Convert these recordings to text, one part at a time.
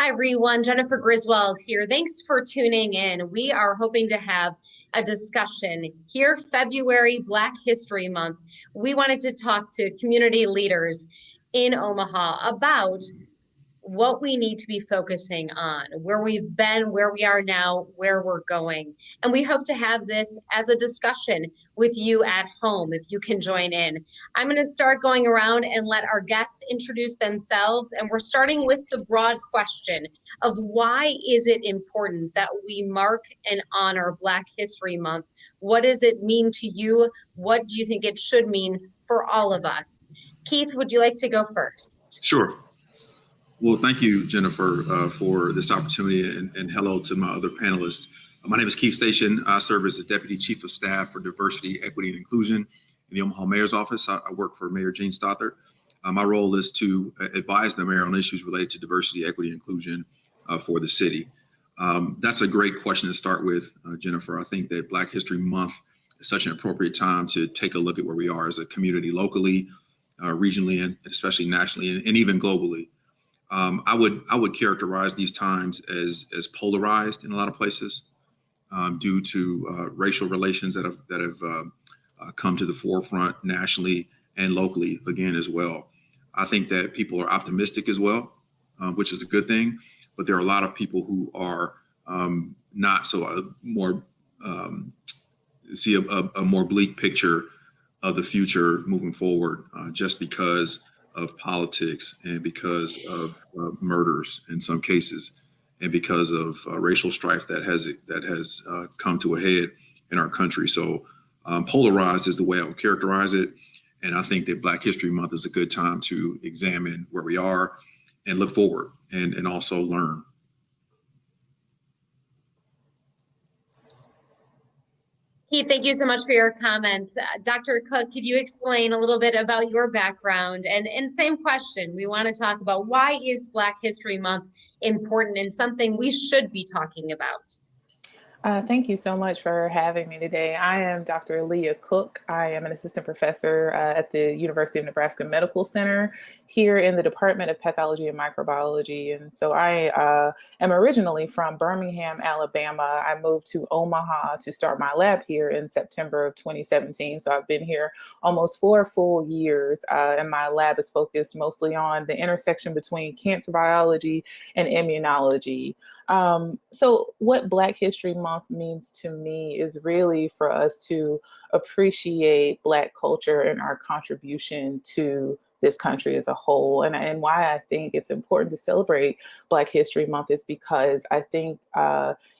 Hi, everyone. Jennifer Griswold here. Thanks for tuning in. We are hoping to have a discussion here, February Black History Month. We wanted to talk to community leaders in Omaha about what we need to be focusing on, where we've been, where we are now, where we're going. And we hope to have this as a discussion with you at home, if you can join in. I'm going to start going around and let our guests introduce themselves. And we're starting with the broad question of why is it important that we mark and honor Black History Month? What does it mean to you? What do you think it should mean for all of us? Keith, would you like to go first? Sure. Well, thank you, Jennifer, for this opportunity, and hello to my other panelists. My name is Keith Station. I serve as the Deputy Chief of Staff for Diversity, Equity, and Inclusion in the Omaha Mayor's Office. I work for Mayor Gene Stothert. My role is to advise the mayor on issues related to diversity, equity, and inclusion for the city. That's a great question to start with, Jennifer. I think that Black History Month is such an appropriate time to take a look at where we are as a community locally, regionally, and especially nationally, and even globally. I would characterize these times as polarized in a lot of places due to racial relations that have come to the forefront nationally and locally again as well. I think that people are optimistic as well, which is a good thing, but there are a lot of people who are not so see a more bleak picture of the future moving forward just because of politics and because of murders in some cases, and because of racial strife that has come to a head in our country. So polarized is the way I would characterize it. And I think that Black History Month is a good time to examine where we are and look forward and also learn. Keith, thank you so much for your comments. Dr. Cook, could you explain a little bit about your background? And same question, we want to talk about why is Black History Month important and something we should be talking about? Thank you so much for having me today. I am Dr. Leah Cook. I am an assistant professor at the University of Nebraska Medical Center here in the Department of Pathology and Microbiology. And so I am originally from Birmingham, Alabama. I moved to Omaha to start my lab here in September of 2017. So I've been here almost 4 full years, and my lab is focused mostly on the intersection between cancer biology and immunology. So what Black History Month means to me is really for us to appreciate Black culture and our contribution to this country as a whole. And why I think it's important to celebrate Black History Month is because I think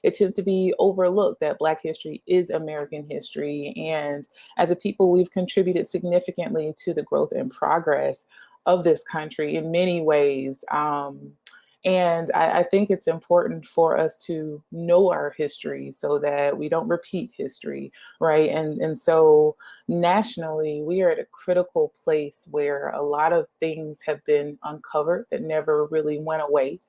it tends to be overlooked that Black history is American history. And as a people, we've contributed significantly to the growth and progress of this country in many ways. And I think it's important for us to know our history so that we don't repeat history, right? And so nationally, we are at a critical place where a lot of things have been uncovered that never really went away.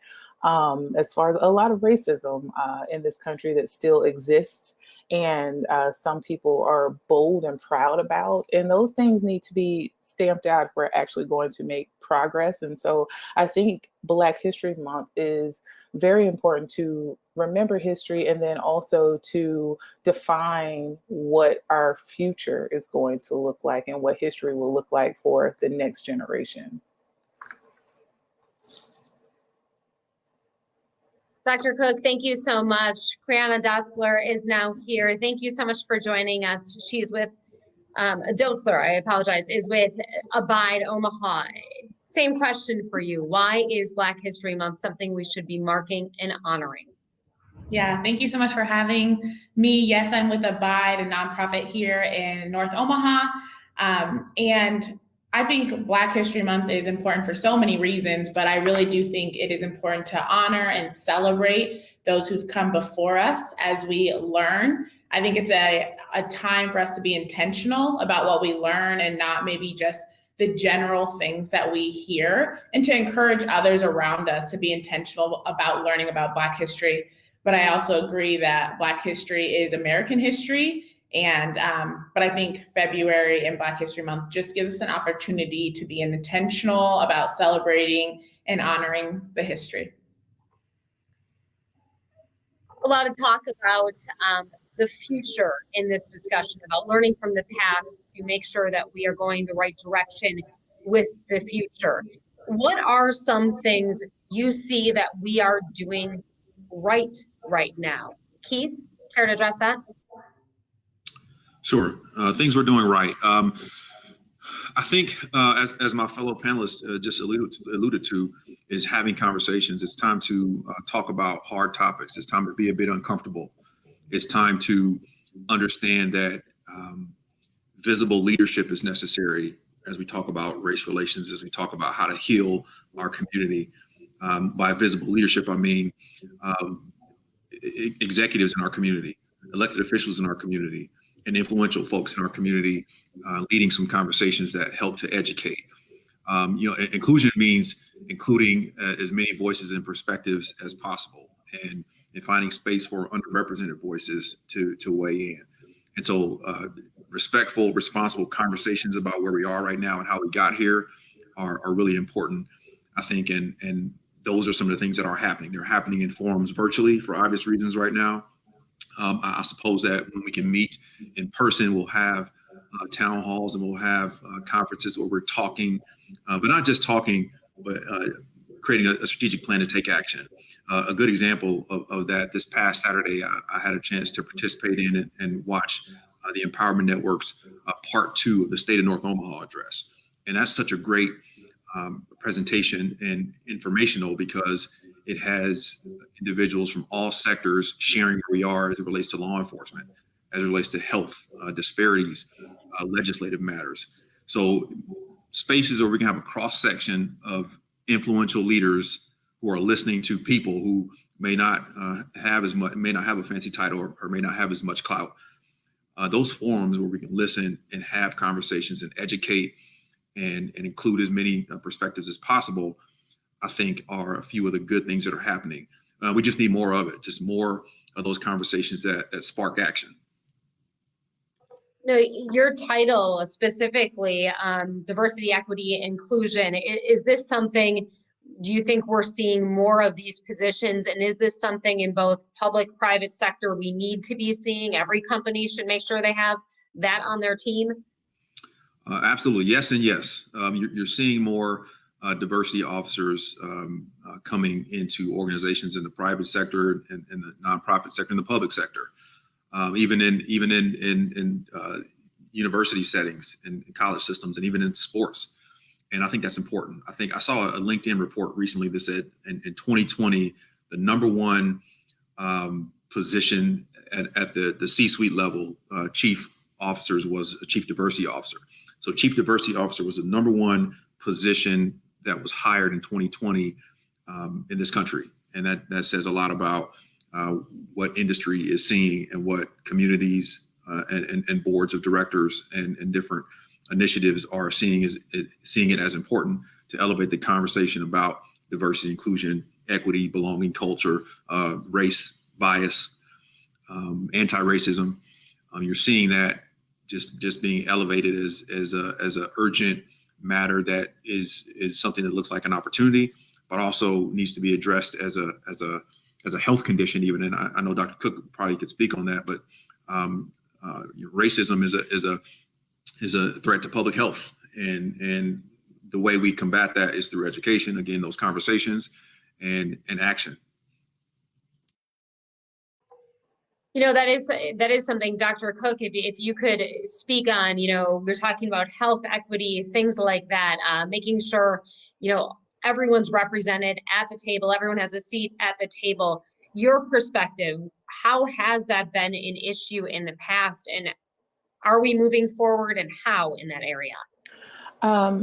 As far as a lot of racism in this country that still exists, and some people are bold and proud about, and those things need to be stamped out if we're actually going to make progress. And so I think Black History Month is very important to remember history and then also to define what our future is going to look like and what history will look like for the next generation. Dr. Cook, thank you so much. Criana Dotzler is now here. Thank you so much for joining us. She's with Dotzler, I apologize, is with Abide Omaha. Same question for you. Why is Black History Month something we should be marking and honoring? Yeah, thank you so much for having me. Yes, I'm with Abide, a nonprofit here in North Omaha. And I think Black History Month is important for so many reasons, but I really do think it is important to honor and celebrate those who've come before us as we learn. I think it's a time for us to be intentional about what we learn and not maybe just the general things that we hear, and to encourage others around us to be intentional about learning about Black history. But I also agree that Black history is American history. And but I think February and Black History Month just gives us an opportunity to be intentional about celebrating and honoring the history. a lot of talk about the future in this discussion, about learning from the past to make sure that we are going the right direction with the future. What are some things you see that we are doing right now? Keith, care to address that? Sure. Things we're doing right. I think, as my fellow panelists just alluded to, is having conversations. It's time to talk about hard topics. It's time to be a bit uncomfortable. It's time to understand that visible leadership is necessary as we talk about race relations, as we talk about how to heal our community. By visible leadership, I mean executives in our community, elected officials in our community, and influential folks in our community leading some conversations that help to educate. Inclusion means including as many voices and perspectives as possible, and finding space for underrepresented voices to weigh in. And so respectful, responsible conversations about where we are right now and how we got here are really important, I think, and those are some of the things that are happening. They're happening in forums virtually for obvious reasons right now. I suppose that when we can meet in person, we'll have town halls and we'll have conferences where we're talking, but not just talking, but creating a strategic plan to take action. A good example of that, this past Saturday, I had a chance to participate in and watch the Empowerment Network's part 2 of the State of North Omaha address. And that's such a great presentation and informational because it has individuals from all sectors sharing where we are as it relates to law enforcement, as it relates to health disparities, legislative matters. So spaces where we can have a cross section of influential leaders who are listening to people who may not have a fancy title or may not have as much clout. Those forums where we can listen and have conversations and educate and include as many perspectives as possible, I think are a few of the good things that are happening. We just need more of it, just more of those conversations that spark action. No, your title specifically, diversity, equity, inclusion, is this something, do you think we're seeing more of these positions? And is this something in both public, private sector we need to be seeing? Every company should make sure they have that on their team? Absolutely. Yes and yes. You're seeing more diversity officers coming into organizations in the private sector and the nonprofit sector and the public sector, even in university settings and college systems and even in sports. And I think that's important. I think I saw a LinkedIn report recently that said in 2020, the number one position at the C-suite level, chief officers, was a chief diversity officer. So chief diversity officer was the number one position that was hired in 2020 in this country. And that says a lot about what industry is seeing and what communities and boards of directors and different initiatives are seeing it as important to elevate the conversation about diversity, inclusion, equity, belonging, culture, race, bias, anti-racism. You're seeing that just being elevated as a urgent matter that is something that looks like an opportunity, but also needs to be addressed as a health condition even. And I know Dr. Cook probably could speak on that, but racism is a threat to public health, and the way we combat that is through education, again, those conversations and action. That is something, Dr. Cook, if you could speak on, we're talking about health equity, things like that, making sure, everyone's represented at the table, everyone has a seat at the table. Your perspective, how has that been an issue in the past, and are we moving forward, and how in that area?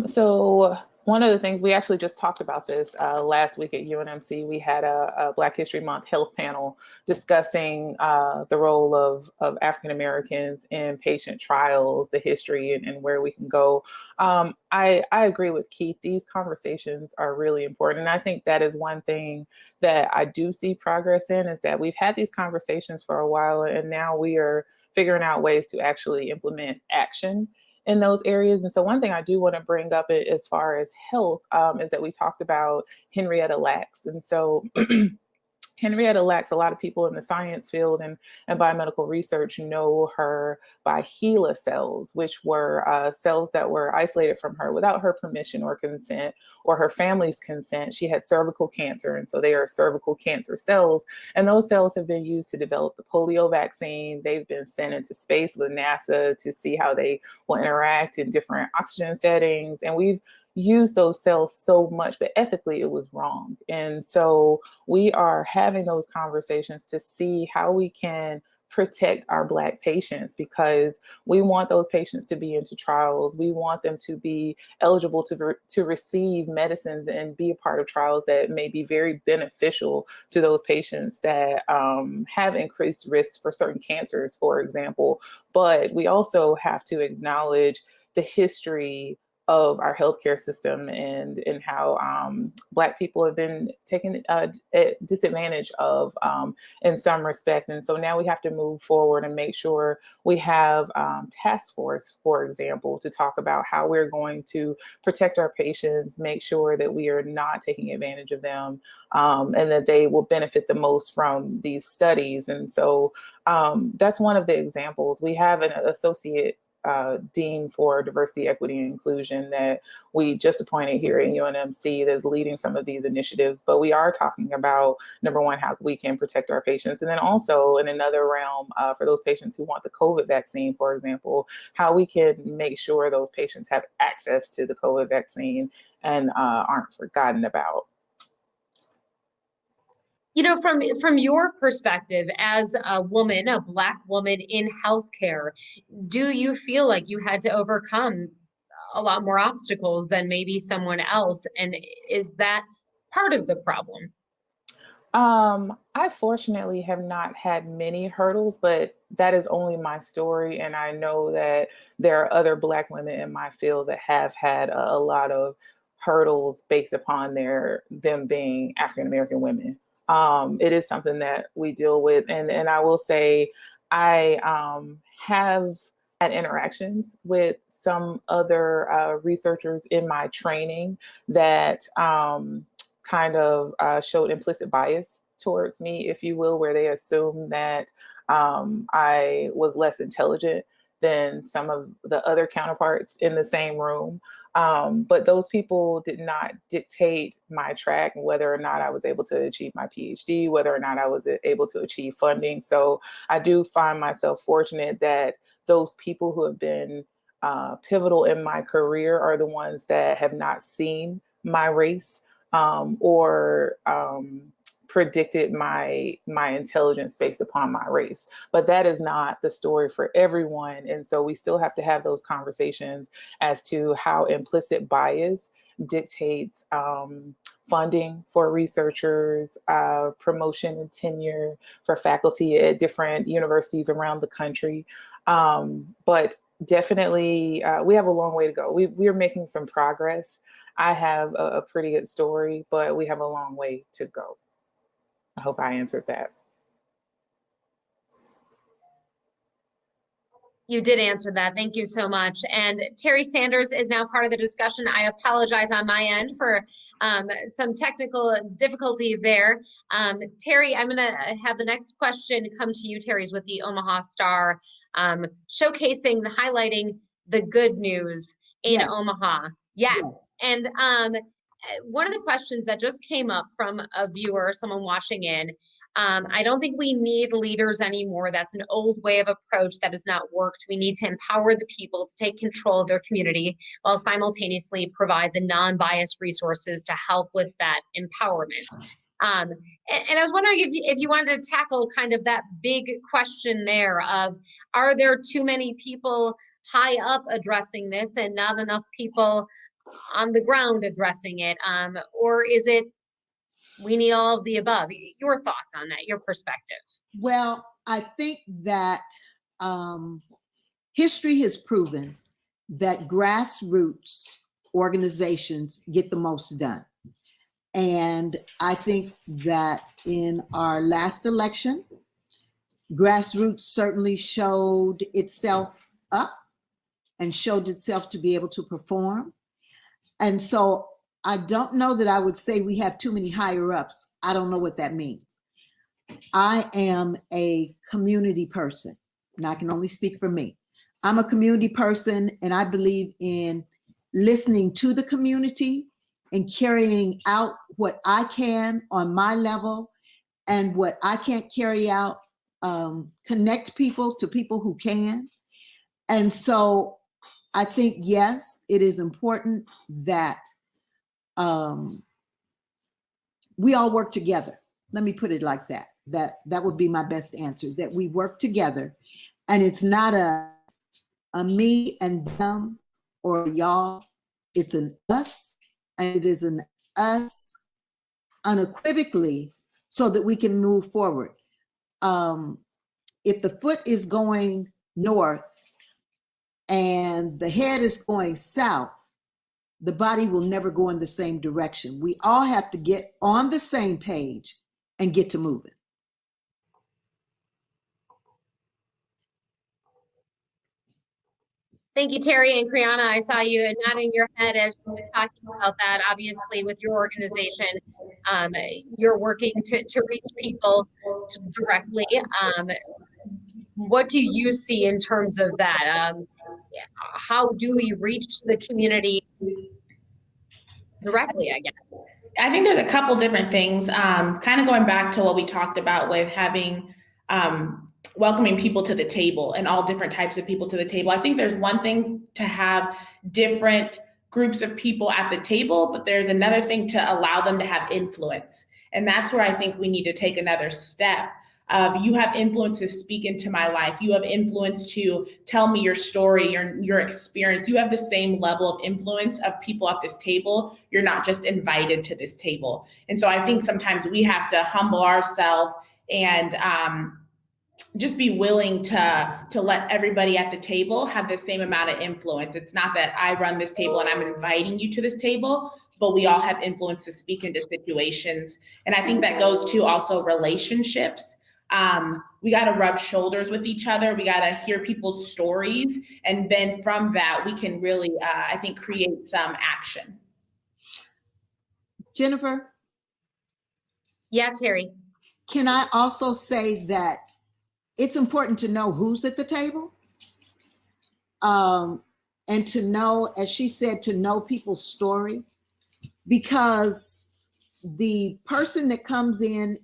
So one of the things, we actually just talked about this last week at UNMC. We had a Black History Month health panel discussing the role of African Americans in patient trials, the history, and where we can go. I agree with Keith. These conversations are really important. And I think that is one thing that I do see progress in, is that we've had these conversations for a while, and now we are figuring out ways to actually implement action in those areas. And so one thing I do want to bring up as far as health is that we talked about Henrietta Lacks. And so Henrietta Lacks, a lot of people in the science field and biomedical research know her by HeLa cells, which were cells that were isolated from her without her permission or consent or her family's consent. She had cervical cancer, and so they are cervical cancer cells. And those cells have been used to develop the polio vaccine. They've been sent into space with NASA to see how they will interact in different oxygen settings. And we've used those cells so much, but ethically it was wrong. And so we are having those conversations to see how we can protect our Black patients, because we want those patients to be into trials. We want them to be eligible to receive medicines and be a part of trials that may be very beneficial to those patients that have increased risks for certain cancers, for example. But we also have to acknowledge the history of our healthcare system and how Black people have been taken disadvantage of in some respect. And so now we have to move forward and make sure we have task force, for example, to talk about how we're going to protect our patients, make sure that we are not taking advantage of them, and that they will benefit the most from these studies. And so that's one of the examples. We have an associate dean for diversity, equity, and inclusion that we just appointed here at UNMC that's leading some of these initiatives. But we are talking about, number one, how we can protect our patients. And then also in another realm, for those patients who want the COVID vaccine, for example, how we can make sure those patients have access to the COVID vaccine and aren't forgotten about. You know, from your perspective as a woman, a Black woman in healthcare, do you feel like you had to overcome a lot more obstacles than maybe someone else? And is that part of the problem? I fortunately have not had many hurdles, but that is only my story. And I know that there are other Black women in my field that have had a lot of hurdles based upon them being African American women. It is something that we deal with. And I will say, I have had interactions with some other researchers in my training that kind of showed implicit bias towards me, if you will, where they assumed that I was less intelligent than some of the other counterparts in the same room. But those people did not dictate my track and whether or not I was able to achieve my PhD, whether or not I was able to achieve funding. So I do find myself fortunate that those people who have been pivotal in my career are the ones that have not seen my race or predicted my intelligence based upon my race. But that is not the story for everyone. And so we still have to have those conversations as to how implicit bias dictates funding for researchers, promotion and tenure for faculty at different universities around the country. But definitely, we have a long way to go. We're making some progress. I have a pretty good story, but we have a long way to go. I hope I answered that. You did answer that. Thank you so much. And Terry Sanders is now part of the discussion. I apologize on my end for some technical difficulty there. Terry, I'm going to have the next question come to you. Terry's with the Omaha Star, showcasing, highlighting the good news in Omaha. Yes. And one of the questions that just came up from a viewer, someone watching in, I don't think we need leaders anymore. That's an old way of approach that has not worked. We need to empower the people to take control of their community while simultaneously provide the non-biased resources to help with that empowerment. And I was wondering if you wanted to tackle kind of that big question there of, are there too many people high up addressing this and not enough people on the ground addressing it? Or is it we need all of the above? Your thoughts on that, your perspective? Well, I think that history has proven that grassroots organizations get the most done. And I think that in our last election, grassroots certainly showed itself up and showed itself to be able to perform. And so I don't know that I would say we have too many higher ups. I don't know what that means. I am a community person, and I can only speak for me. I'm a community person, and I believe in listening to the community and carrying out what I can on my level, and what I can't carry out, connect people to people who can. And so I think, yes, it is important that we all work together. Let me put it like that. That would be my best answer, that we work together. And it's not a me and them or y'all. It's an us, and it is an us unequivocally, so that we can move forward. If the foot is going north and the head is going south, the body will never go in the same direction. We all have to get on the same page and get to moving. Thank you, Terry and Criana. I saw you nodding your head as you were talking about that. Obviously, with your organization, you're working to reach people directly. What do you see in terms of that? How do we reach the community directly, I guess? I think there's a couple different things, kind of going back to what we talked about with having welcoming people to the table and all different types of people to the table. I think there's one thing to have different groups of people at the table, but there's another thing to allow them to have influence. And that's where I think we need to take another step. You have influence to speak into my life. You have influence to tell me your story, your experience. You have the same level of influence of people at this table. You're not just invited to this table. And so I think sometimes we have to humble ourselves and just be willing to let everybody at the table have the same amount of influence. It's not that I run this table and I'm inviting you to this table, but we all have influence to speak into situations. And I think that goes to also relationships. We got to rub shoulders with each other. We got to hear people's stories. And then from that, we can really, I think, create some action. Jennifer? Yeah, Terry. Can I also say that it's important to know who's at the table? And to know, as she said, to know people's story, because the person that comes in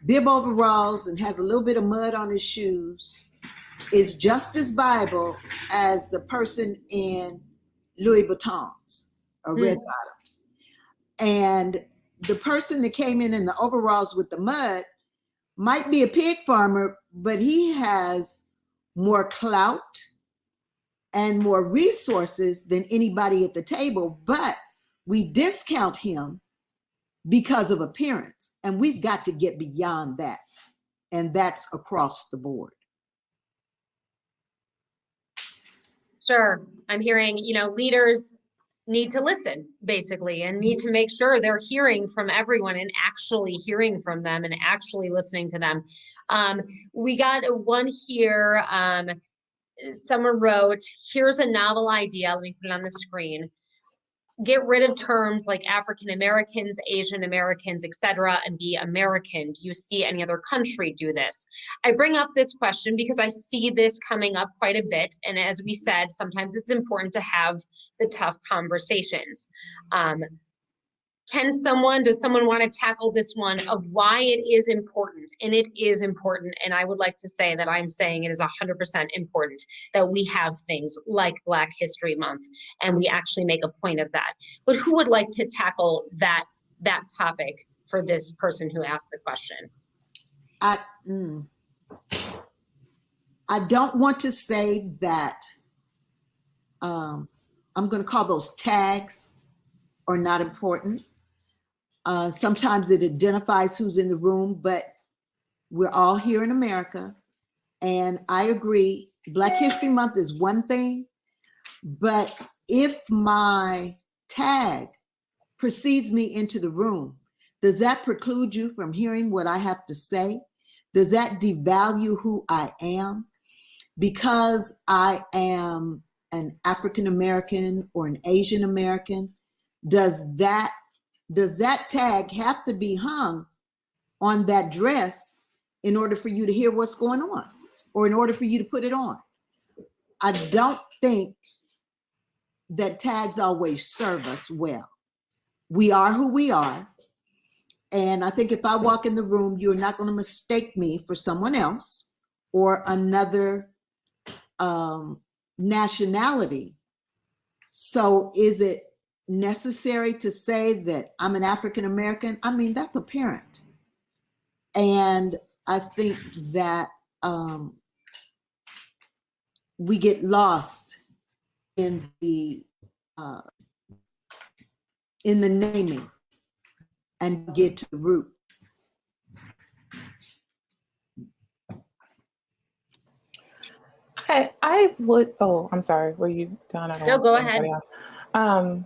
bib overalls and has a little bit of mud on his shoes is just as Bible as the person in Louis Vuittons or red bottoms. And the person that came in the overalls with the mud might be a pig farmer, but he has more clout and more resources than anybody at the table, but we discount him because of appearance. And we've got to get beyond that. And that's across the board. Sure. I'm hearing, leaders need to listen, basically, and need to make sure they're hearing from everyone and actually hearing from them and actually listening to them. We got one here. Someone wrote, here's a novel idea. Let me put it on the screen. Get rid of terms like African Americans, Asian Americans, etc., and be American. Do you see any other country do this? I bring up this question because I see this coming up quite a bit. And as we said, sometimes it's important to have the tough conversations. Does someone want to tackle this one of why it is important? And it is important. And I would like to say that I'm saying it is 100% important that we have things like Black History Month and we actually make a point of that. But who would like to tackle that topic for this person who asked the question? I don't want to say that I'm going to call those tags are not important. Sometimes it identifies who's in the room, but we're all here in America. And I agree, Black History Month is one thing, but if my tag precedes me into the room, does that preclude you from hearing what I have to say? Does that devalue who I am? Because I am an African American or an Asian American, does that tag have to be hung on that dress in order for you to hear what's going on, or in order for you to put it on. I don't think that tags always serve us well. We are who we are. And I think if I walk in the room, you're not going to mistake me for someone else or another nationality. So is it necessary to say that I'm an African American? I mean, that's apparent. And I think that we get lost in the naming and get to the root. I would, oh, I'm sorry, were you done? I don't No, want go anybody ahead. else.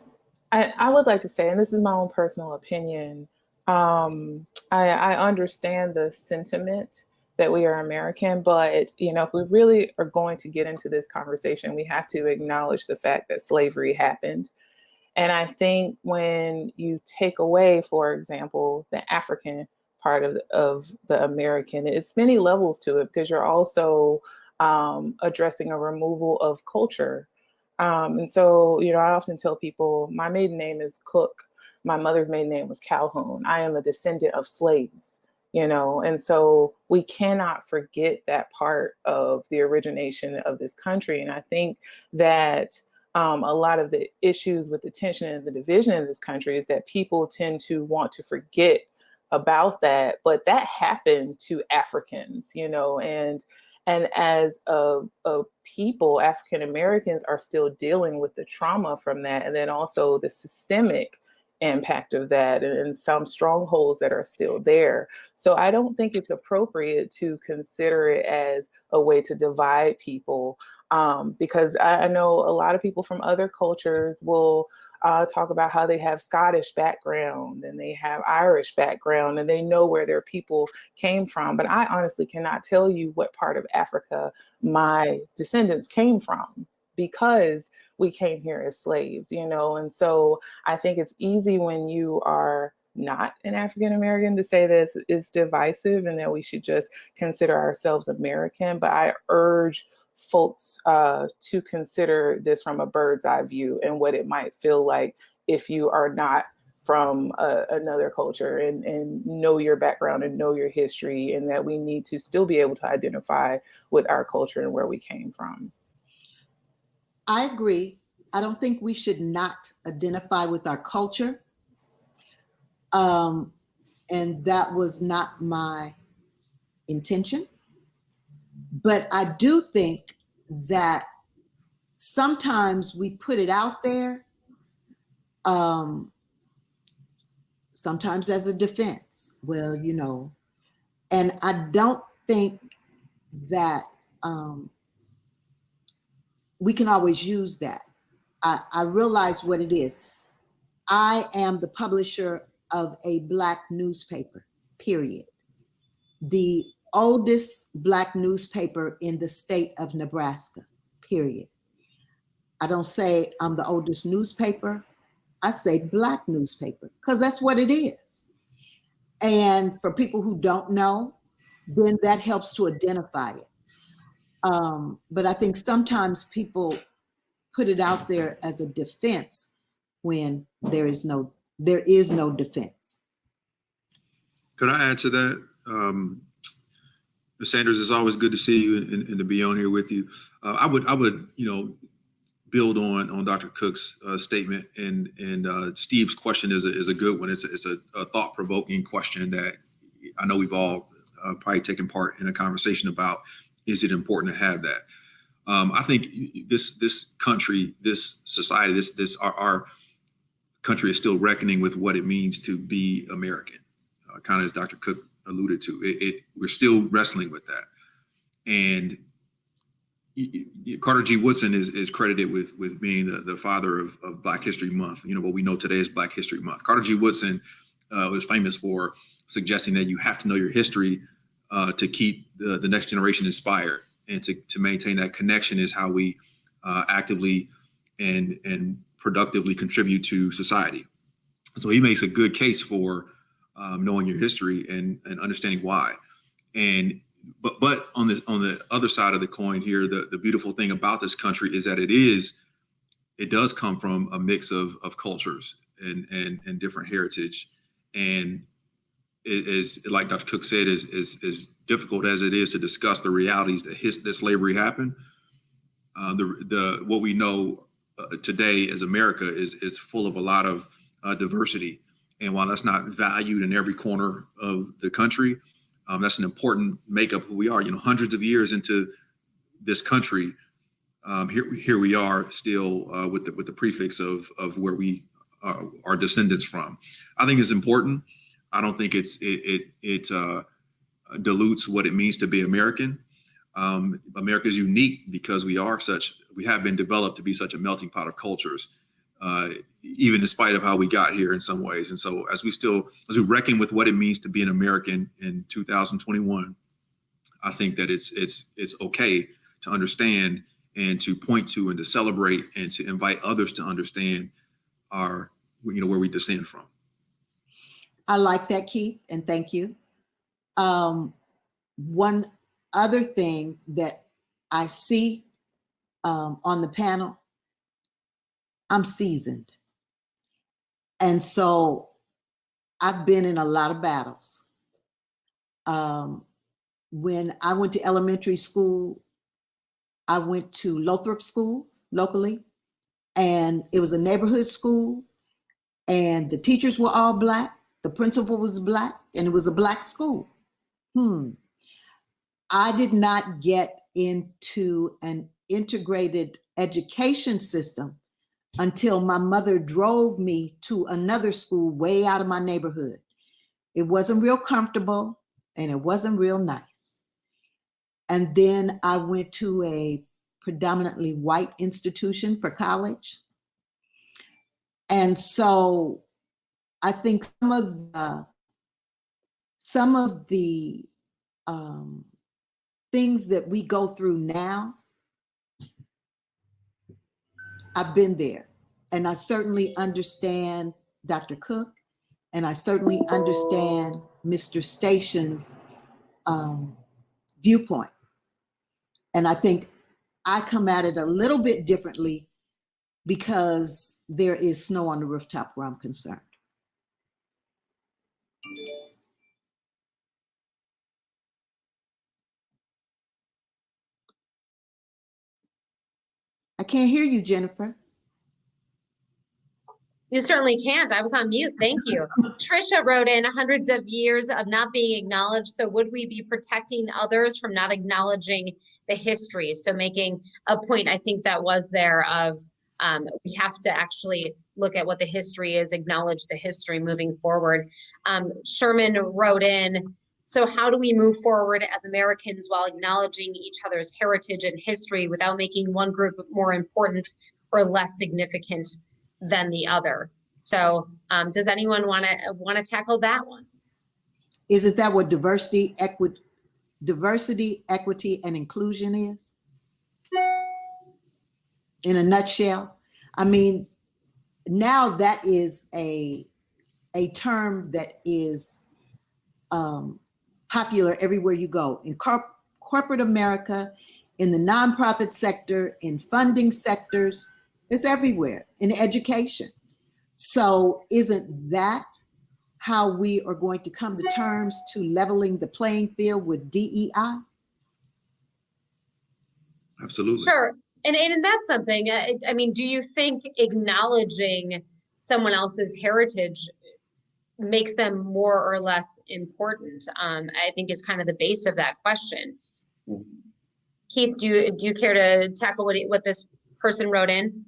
I would like to say, and this is my own personal opinion, I understand the sentiment that we are American, but you know, if we really are going to get into this conversation, we have to acknowledge the fact that slavery happened. And I think when you take away, for example, the African part of the American, it's many levels to it, because you're also addressing a removal of culture. And so, you know, I often tell people my maiden name is Cook. My mother's maiden name was Calhoun. I am a descendant of slaves, you know, and so we cannot forget that part of the origination of this country. And I think that a lot of the issues with the tension and the division in this country is that people tend to want to forget about that, but that happened to Africans, you know, and as a people, African Americans are still dealing with the trauma from that, and then also the systemic impact of that, and some strongholds that are still there. So I don't think it's appropriate to consider it as a way to divide people, because I know a lot of people from other cultures will talk about how they have Scottish background and they have Irish background and they know where their people came from. But I honestly cannot tell you what part of Africa my descendants came from, because we came here as slaves, you know. And so I think it's easy when you are not an African American to say this is divisive and that we should just consider ourselves American. But I urge folks to consider this from a bird's eye view and what it might feel like if you are not from another culture, and know your background and know your history, and that we need to still be able to identify with our culture and where we came from. I agree. I don't think we should not identify with our culture. And that was not my intention. But I do think that sometimes we put it out there, sometimes as a defense. Well, you know, and I don't think that we can always use that. I realize what it is. I am the publisher of a Black newspaper, period. The oldest Black newspaper in the state of Nebraska, period. I don't say I'm the oldest newspaper. I say Black newspaper, because that's what it is. And for people who don't know, then that helps to identify it. But I think sometimes people put it out there as a defense when there is no defense. Could I add to that? Ms. Sanders, it's always good to see you and to be on here with you. I would, you know, build on Dr. Cook's statement, and Steve's question is a good one. It's a thought-provoking question that I know we've all probably taken part in a conversation about. Is it important to have that? I think this country, this society, our country is still reckoning with what it means to be American. Kind of as Dr. Cook alluded to, we're still wrestling with that. And Carter G. Woodson is credited with being the father of Black History Month. You know, what we know today is Black History Month. Carter G. Woodson was famous for suggesting that you have to know your history to keep the next generation inspired, and to maintain that connection is how we actively and productively contribute to society. So he makes a good case for knowing your history and understanding why. And but on the other side of the coin here, the beautiful thing about this country is that it does come from a mix of cultures and different heritage. And it is, like Dr. Cook said, is difficult as it is to discuss the realities that slavery happened. What we know today as America is full of a lot of diversity. And while that's not valued in every corner of the country, that's an important makeup of who we are. You know, hundreds of years into this country, here we are still with the prefix of where we are descendants from. I think it's important. I don't think it dilutes what it means to be American. America is unique because we have been developed to be such a melting pot of cultures, even in spite of how we got here in some ways. And so as we reckon with what it means to be an American in 2021, I think that it's okay to understand and to point to and to celebrate and to invite others to understand where we descend from. I like that, Keith, and thank you. One other thing that I see on the panel, I'm seasoned. And so I've been in a lot of battles. When I went to elementary school, I went to Lothrop School locally, and it was a neighborhood school, and the teachers were all Black. The principal was Black, and it was a Black school. I did not get into an integrated education system until my mother drove me to another school way out of my neighborhood. It wasn't real comfortable, and it wasn't real nice. And then I went to a predominantly white institution for college. And so I think some of the things that we go through now, I've been there. And I certainly understand Dr. Cook, and I certainly understand Mr. Station's viewpoint. And I think I come at it a little bit differently because there is snow on the rooftop where I'm concerned. I can't hear you, Jennifer. You certainly can't. I was on mute. Thank you. Trisha wrote in hundreds of years of not being acknowledged. So would we be protecting others from not acknowledging the history? So making a point, I think that was there of we have to actually look at what the history is, acknowledge the history moving forward. Sherman wrote in, so how do we move forward as Americans while acknowledging each other's heritage and history without making one group more important or less significant than the other? So does anyone want to tackle that one? Isn't that what diversity, equity, and inclusion is? In a nutshell. I mean, now that is a term that is popular everywhere you go. In corporate America, in the nonprofit sector, in funding sectors, it's everywhere, in education. So isn't that how we are going to come to terms to leveling the playing field with DEI? Absolutely. Sure. And that's something, I mean, do you think acknowledging someone else's heritage makes them more or less important? I think is kind of the base of that question. Keith, do you care to tackle what this person wrote in?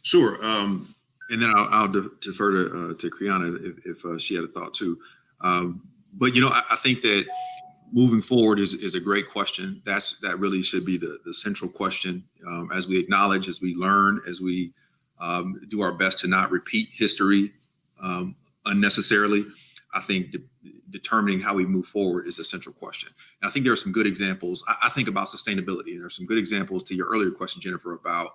Sure. And then I'll defer to Criana if she had a thought too. But I think that moving forward is a great question. That really should be the central question as we acknowledge, as we learn, as we do our best to not repeat history unnecessarily. I think determining how we move forward is a central question. And I think there are some good examples. I think about sustainability, and there are some good examples to your earlier question, Jennifer, about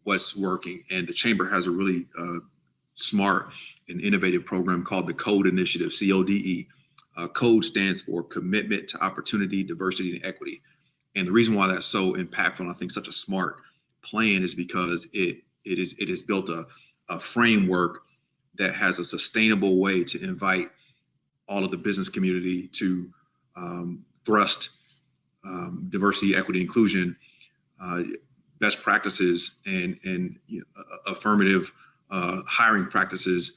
what's working. And the chamber has a really smart and innovative program called the CODE Initiative, CODE. CODE stands for Commitment to Opportunity, Diversity, and Equity. And the reason why that's so impactful, and I think such a smart plan, is because it is built a framework that has a sustainable way to invite all of the business community to thrust diversity, equity, inclusion, best practices, and affirmative hiring practices,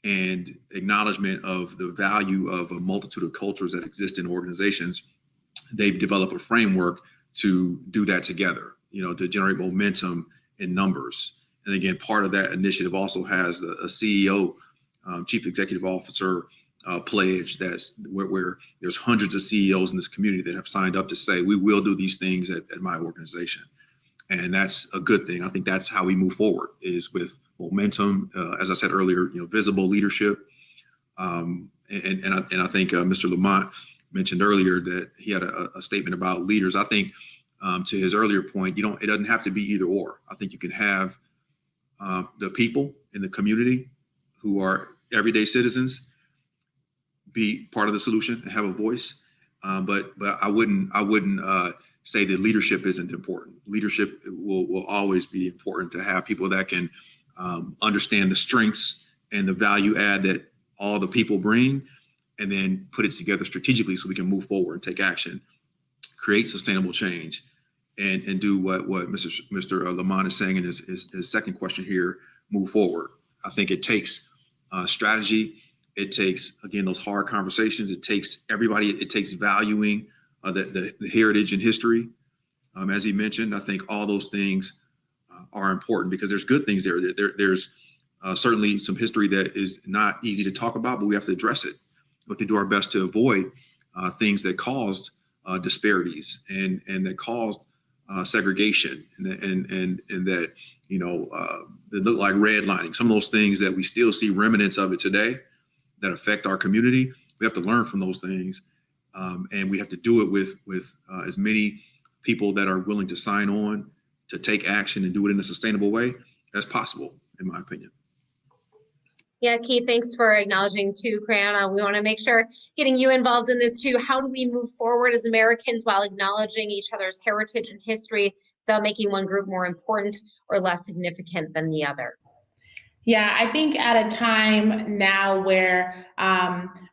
and acknowledgement of the value of a multitude of cultures that exist in organizations. They've developed a framework to do that together, to generate momentum in numbers. And again, part of that initiative also has a CEO, Chief Executive Officer pledge that's where there's hundreds of CEOs in this community that have signed up to say, we will do these things at my organization. And that's a good thing. I think that's how we move forward, is with momentum, as I said earlier, visible leadership. And I think Mr. Lamont mentioned earlier that he had a statement about leaders. I think to his earlier point, it doesn't have to be either or. I think you can have the people in the community who are everyday citizens be part of the solution and have a voice. But I wouldn't say that leadership isn't important. Leadership will always be important, to have people that can understand the strengths and the value add that all the people bring, and then put it together strategically so we can move forward and take action, create sustainable change, and do what Mr. Lamont is saying in his second question here, move forward. I think it takes strategy. It takes, again, those hard conversations. It takes everybody. It takes valuing the heritage and history. As he mentioned, I think all those things are important, because there's good things there. There's certainly some history that is not easy to talk about, but we have to address it. We have to do our best to avoid things that caused disparities and that caused segregation, and that that look like redlining. Some of those things that we still see remnants of it today that affect our community. We have to learn from those things, and we have to do it with as many people that are willing to sign on to take action and do it in a sustainable way as possible, in my opinion. Yeah, Keith, thanks for acknowledging too, Criana. We want to make sure getting you involved in this too. How do we move forward as Americans while acknowledging each other's heritage and history without making one group more important or less significant than the other? Yeah, I think at a time now where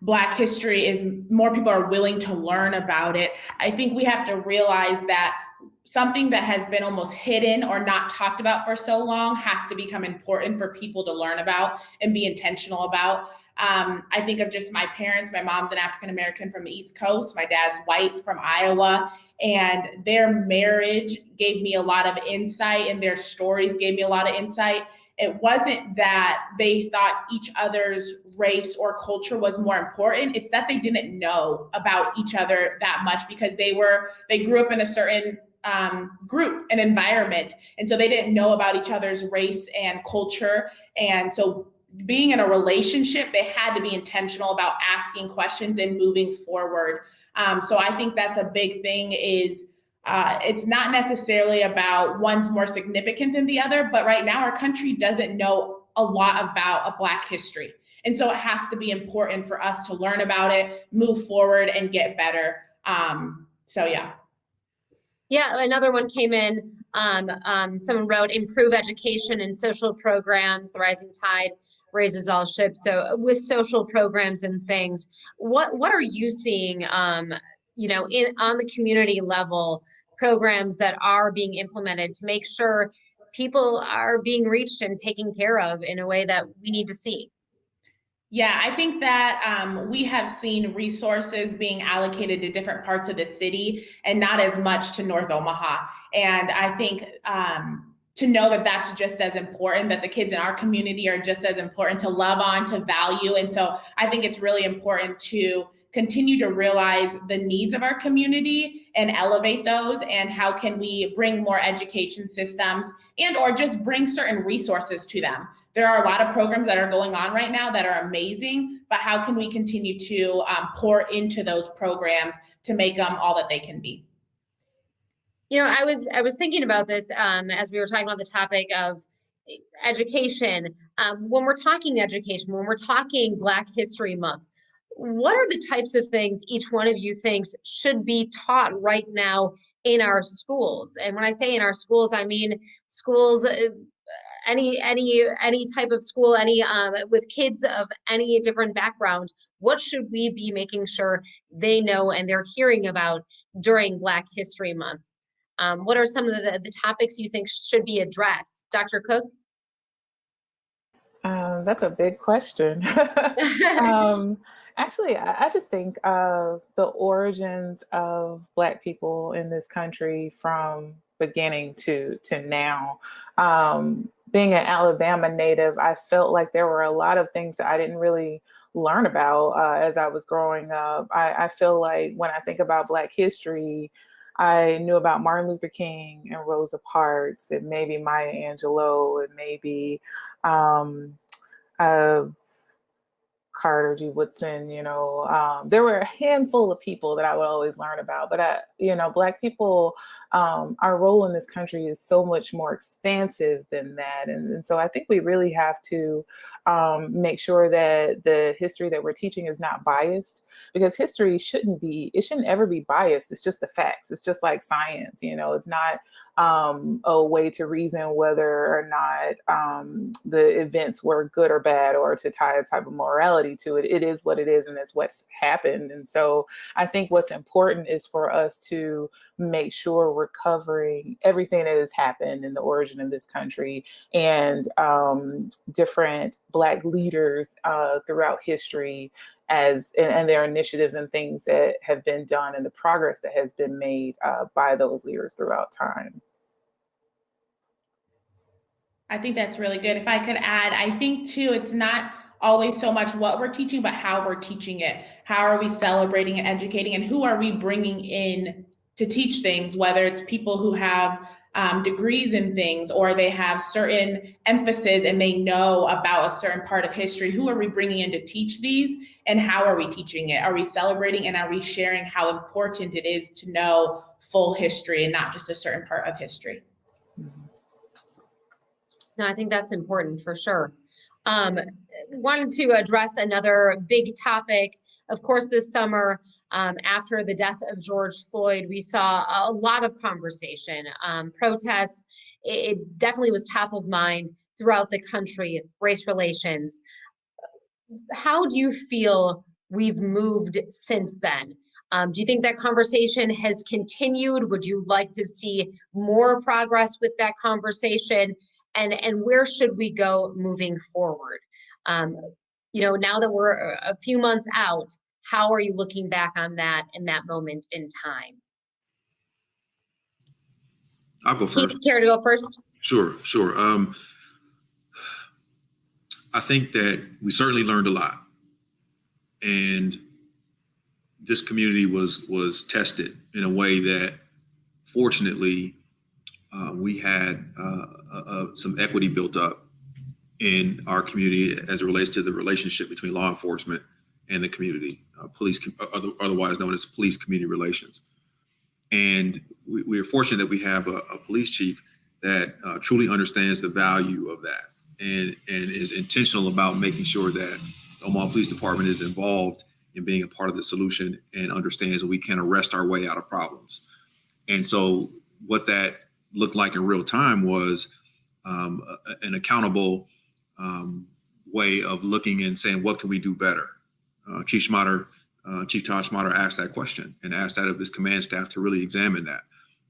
Black history is, more people are willing to learn about it, I think we have to realize that something that has been almost hidden or not talked about for so long has to become important for people to learn about and be intentional about. I think of just my parents. My mom's an African-American from the East Coast. My dad's white from Iowa. And their marriage gave me a lot of insight, and their stories gave me a lot of insight. It wasn't that they thought each other's race or culture was more important. It's that they didn't know about each other that much, because they grew up in a certain group and environment. And so they didn't know about each other's race and culture. And so being in a relationship, they had to be intentional about asking questions and moving forward. So I think that's a big thing, is it's not necessarily about one's more significant than the other, but right now our country doesn't know a lot about a Black history. And so it has to be important for us to learn about it, move forward, and get better. So yeah. Yeah, another one came in. Someone wrote, improve education and social programs. The rising tide raises all ships. So with social programs and things, what are you seeing, on the community level, programs that are being implemented to make sure people are being reached and taken care of in a way that we need to see? Yeah, I think that we have seen resources being allocated to different parts of the city and not as much to North Omaha. And I think to know that that's just as important, that the kids in our community are just as important to love on, to value. And so I think it's really important to continue to realize the needs of our community and elevate those, and how can we bring more education systems and or just bring certain resources to them. There are a lot of programs that are going on right now that are amazing, but how can we continue to pour into those programs to make them all that they can be? I was thinking about this as we were talking about the topic of education, when we're talking education, when we're talking Black History Month, what are the types of things each one of you thinks should be taught right now in our schools? And when I say in our schools, I mean schools, any type of school, any with kids of any different background. What should we be making sure they know and they're hearing about during Black History Month? What are some of the topics you think should be addressed? Dr. Cook? That's a big question. Actually, I just think of the origins of Black people in this country from beginning to now. Being an Alabama native, I felt like there were a lot of things that I didn't really learn about as I was growing up. I feel like when I think about Black history, I knew about Martin Luther King and Rosa Parks and maybe Maya Angelou and maybe of Carter G. Woodson, there were a handful of people that I would always learn about, but Black people, our role in this country is so much more expansive than that. And so I think we really have to make sure that the history that we're teaching is not biased, because history shouldn't ever be biased. It's just the facts. It's just like science, it's not a way to reason whether or not the events were good or bad, or to tie a type of morality to it. It is what it is, and it's what's happened. And so I think what's important is for us to make sure we're covering everything that has happened in the origin of this country, and different Black leaders throughout history and their initiatives and things that have been done, and the progress that has been made by those leaders throughout time. I think that's really good. If I could add, I think too, it's not always so much what we're teaching, but how we're teaching it. How are we celebrating and educating, and who are we bringing in to teach things, whether it's people who have degrees in things, or they have certain emphasis and they know about a certain part of history. Who are we bringing in to teach these, and how are we teaching it? Are we celebrating, and are we sharing how important it is to know full history and not just a certain part of history? No, I think that's important for sure. Wanted to address another big topic. Of course, this summer, after the death of George Floyd, we saw a lot of conversation, protests. It definitely was top of mind throughout the country, race relations. How do you feel we've moved since then? Do you think that conversation has continued? Would you like to see more progress with that conversation? And where should we go moving forward? Now that we're a few months out, how are you looking back on that in that moment in time? I'll go first. Keith, care to go first? Sure. I think that we certainly learned a lot, and this community was tested in a way that, fortunately, we had some equity built up in our community as it relates to the relationship between law enforcement and the community, police, otherwise known as police community relations. And we are fortunate that we have a police chief that truly understands the value of that, and is intentional about making sure that the Omaha Police Department is involved in being a part of the solution, and understands that we can arrest our way out of problems. And so what that looked like in real time was an accountable way of looking and saying, what can we do better? Chief Todd Schmatter asked that question, and asked that of his command staff to really examine that.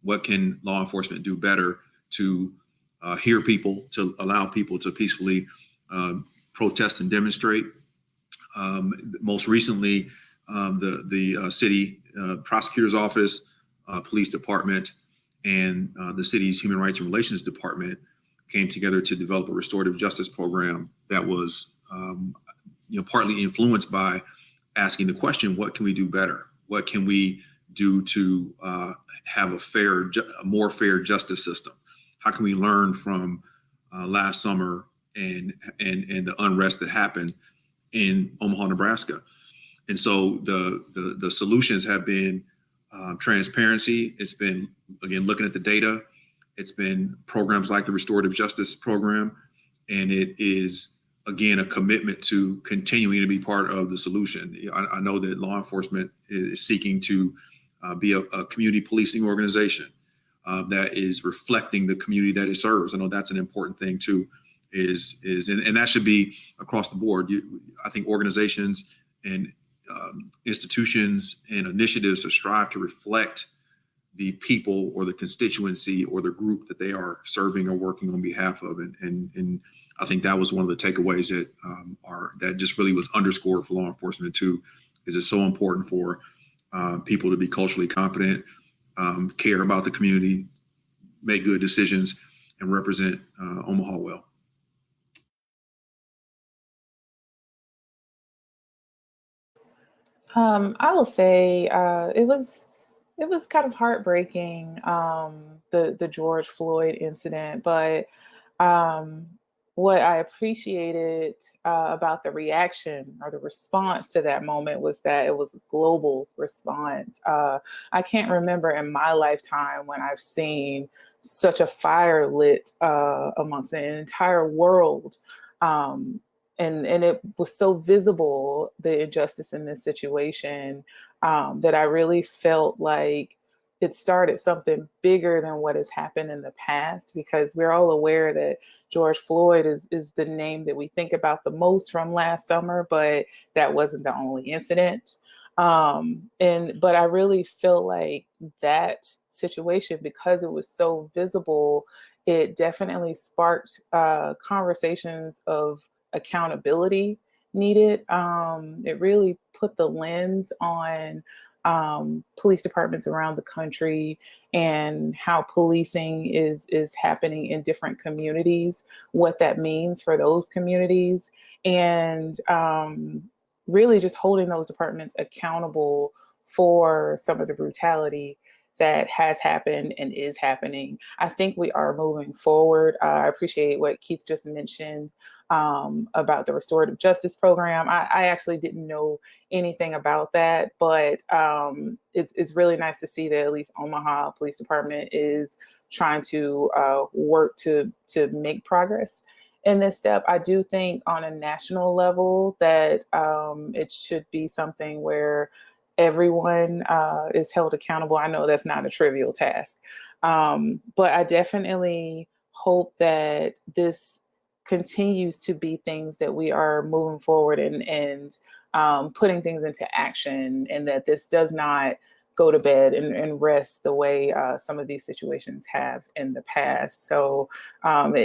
What can law enforcement do better to hear people, to allow people to peacefully protest and demonstrate? Most recently, the city prosecutor's office, police department, and the city's Human Rights and Relations Department came together to develop a restorative justice program that was partly influenced by asking the question, what can we do better? What can we do to have a more fair justice system? How can we learn from last summer and the unrest that happened in Omaha, Nebraska? And so the solutions have been transparency. It's been, again, looking at the data. It's been programs like the restorative justice program. And it is, again, a commitment to continuing to be part of the solution. I know that law enforcement is seeking to be a community policing organization that is reflecting the community that it serves. I know that's an important thing too, and that should be across the board. I think organizations and institutions and initiatives to strive to reflect the people or the constituency or the group that they are serving or working on behalf of. And I think that was one of the takeaways that just really was underscored for law enforcement too, is it's so important for people to be culturally competent, care about the community, make good decisions, and represent Omaha well. I will say it was kind of heartbreaking, the George Floyd incident, but what I appreciated about the reaction or the response to that moment was that it was a global response. I can't remember in my lifetime when I've seen such a fire lit amongst the entire world. And it was so visible, the injustice in this situation, that I really felt like it started something bigger than what has happened in the past, because we're all aware that George Floyd is the name that we think about the most from last summer, but that wasn't the only incident. But I really feel like that situation, because it was so visible, it definitely sparked conversations of accountability needed. It really put the lens on police departments around the country and how policing is happening in different communities, what that means for those communities, and really just holding those departments accountable for some of the brutality that has happened and is happening. I think we are moving forward. I appreciate what Keith just mentioned about the restorative justice program. I actually didn't know anything about that, but it's really nice to see that at least Omaha Police Department is trying to work to make progress in this step. I do think on a national level that it should be something where everyone is held accountable. I know that's not a trivial task, but I definitely hope that this continues to be things that we are moving forward and putting things into action, and that this does not go to bed and rest the way some of these situations have in the past. So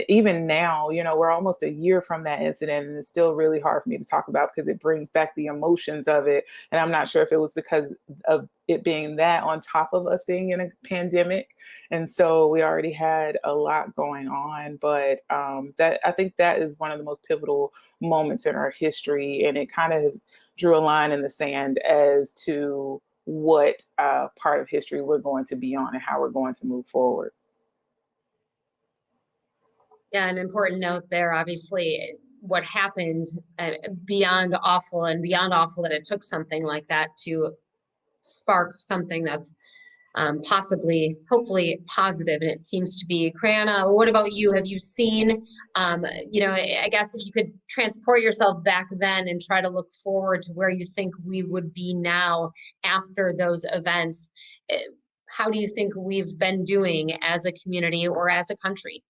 even now, we're almost a year from that incident, and it's still really hard for me to talk about because it brings back the emotions of it. And I'm not sure if it was because of it being that on top of us being in a pandemic. And so we already had a lot going on, but I think that is one of the most pivotal moments in our history. And it kind of drew a line in the sand as to what part of history we're going to be on and how we're going to move forward. Yeah, an important note there, obviously, what happened beyond awful, and beyond awful that it took something like that to spark something that's possibly, hopefully positive, and it seems to be. Criana, what about you? Have you seen, I guess if you could transport yourself back then and try to look forward to where you think we would be now after those events, how do you think we've been doing as a community or as a country?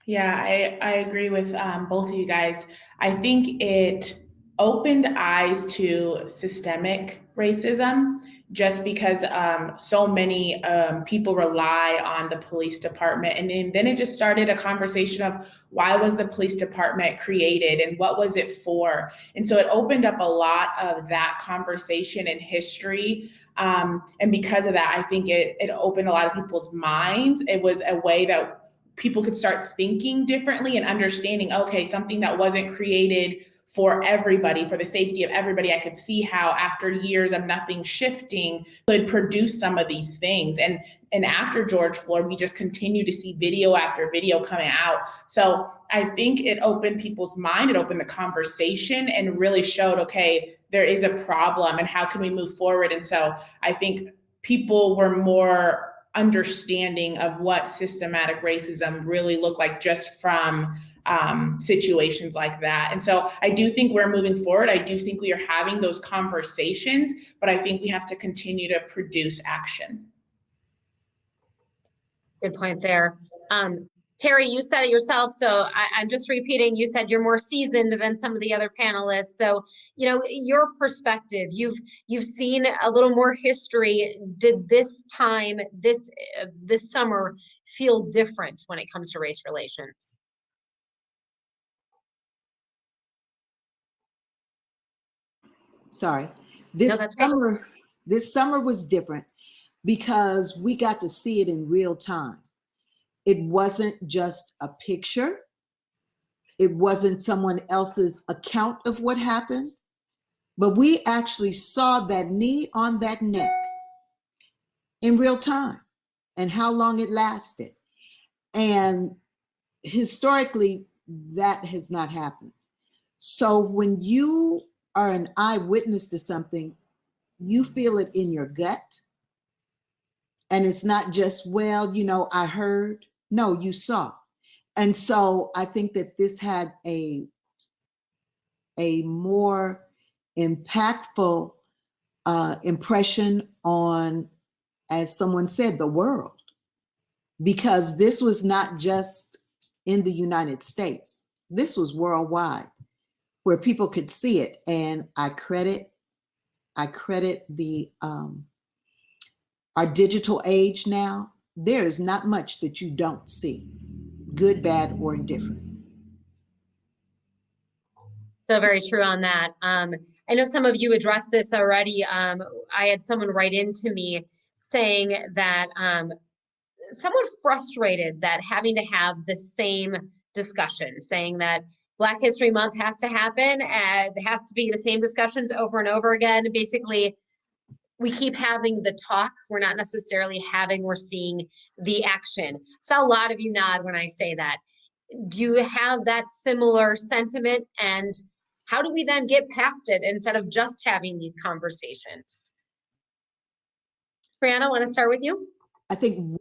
Yeah, I agree with both of you guys. I think it opened eyes to systemic racism, just because so many people rely on the police department. And then it just started a conversation of why was the police department created and what was it for? And so it opened up a lot of that conversation in history. And because of that, I think it opened a lot of people's minds. It was a way that people could start thinking differently and understanding, okay, something that wasn't created for everybody, for the safety of everybody. I could see how after years of nothing shifting could produce some of these things. And after George Floyd, we just continue to see video after video coming out. So I think it opened people's mind, it opened the conversation and really showed, okay, there is a problem and how can we move forward? And so I think people were more understanding of what systematic racism really looked like, just from situations like that. And so I do think we're moving forward. I do think we are having those conversations, but I think we have to continue to produce action. Good point there. Terry, you said it yourself, so I'm just repeating, you said you're more seasoned than some of the other panelists. So, you know, your perspective, you've seen a little more history. Did this time, this summer feel different when it comes to race relations? Sorry. No, that's great. This summer was different because we got to see it in real time. It wasn't just a picture. It wasn't someone else's account of what happened, but we actually saw that knee on that neck in real time and how long it lasted. And historically, that has not happened. So when you are an eyewitness to something, you feel it in your gut. And it's not just, well, you know, I heard. No, you saw. And so I think that this had a more impactful impression on, as someone said, the world, because this was not just in the United States. This was worldwide, where people could see it. And I credit the our digital age now. There is not much that you don't see, good, bad, or indifferent. So very true on that. I know some of you addressed this already. I had someone write into me saying that somewhat frustrated that having to have the same discussion, saying that Black History Month has to happen, and it has to be the same discussions over and over again. Basically, we keep having the talk. We're not necessarily having or seeing the action. So a lot of you nod when I say that. Do you have that similar sentiment? And how do we then get past it instead of just having these conversations? Criana, want to start with you? I think one.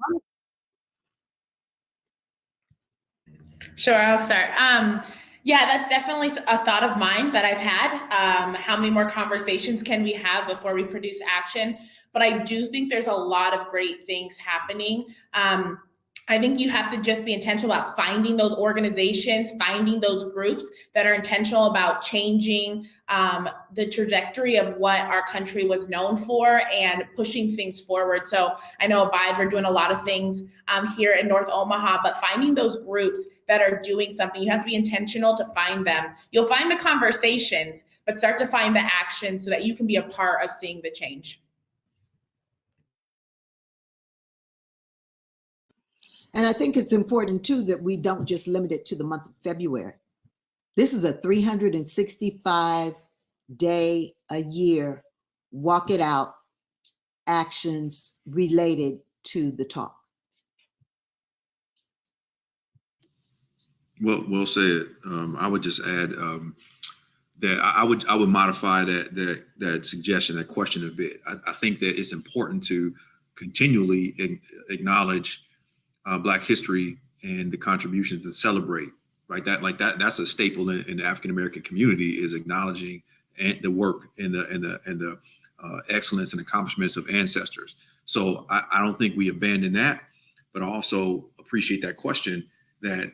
Sure, I'll start. Yeah, that's definitely a thought of mine that I've had. How many more conversations can we have before we produce action? But I do think there's a lot of great things happening. I think you have to just be intentional about finding those organizations, finding those groups that are intentional about changing the trajectory of what our country was known for and pushing things forward. So I know Abide, we're doing a lot of things here in North Omaha, but finding those groups that are doing something, you have to be intentional to find them. You'll find the conversations, but start to find the action so that you can be a part of seeing the change. And I think it's important too that we don't just limit it to the month of February. This is a 365-day a year, walk it out actions related to the talk. Well said. I would just add that I would modify that suggestion, that question a bit. I think that it's important to continually acknowledge Black history and the contributions and celebrate, right? That's a staple in the African American community, is acknowledging the work and the excellence and accomplishments of ancestors. So I don't think we abandon that, but I also appreciate that question, that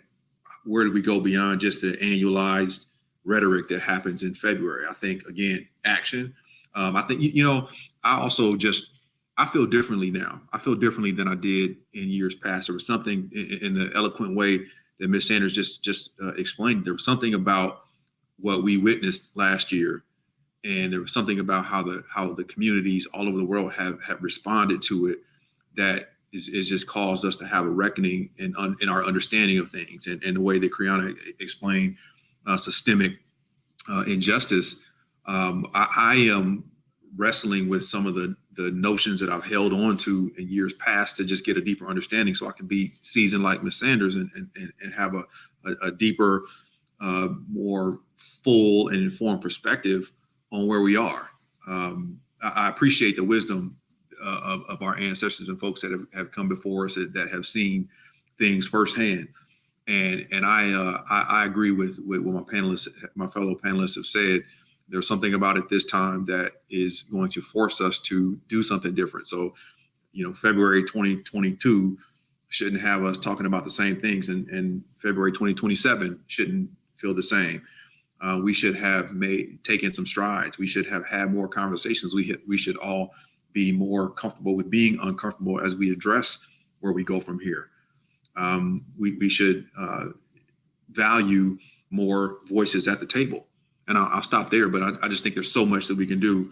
where do we go beyond just the annualized rhetoric that happens in February? I think, again, action. I think, I feel differently now. I feel differently than I did in years past. There was something in the eloquent way that Ms. Sanders just explained. There was something about what we witnessed last year, and there was something about how the communities all over the world have responded to it that is just caused us to have a reckoning in our understanding of things, and the way that Criana explained systemic injustice. I am wrestling with some of the notions that I've held on to in years past to just get a deeper understanding, so I can be seasoned like Ms. Sanders and have a deeper, more full and informed perspective on where we are. I appreciate the wisdom of our ancestors and folks that have come before us that have seen things firsthand. And I agree with what my fellow panelists have said. There's something about it this time that is going to force us to do something different. So, February 2022 shouldn't have us talking about the same things, and February 2027 shouldn't feel the same. We should have taken some strides. We should have had more conversations. We should all be more comfortable with being uncomfortable as we address where we go from here. We should value more voices at the table. And I'll stop there, but I just think there's so much that we can do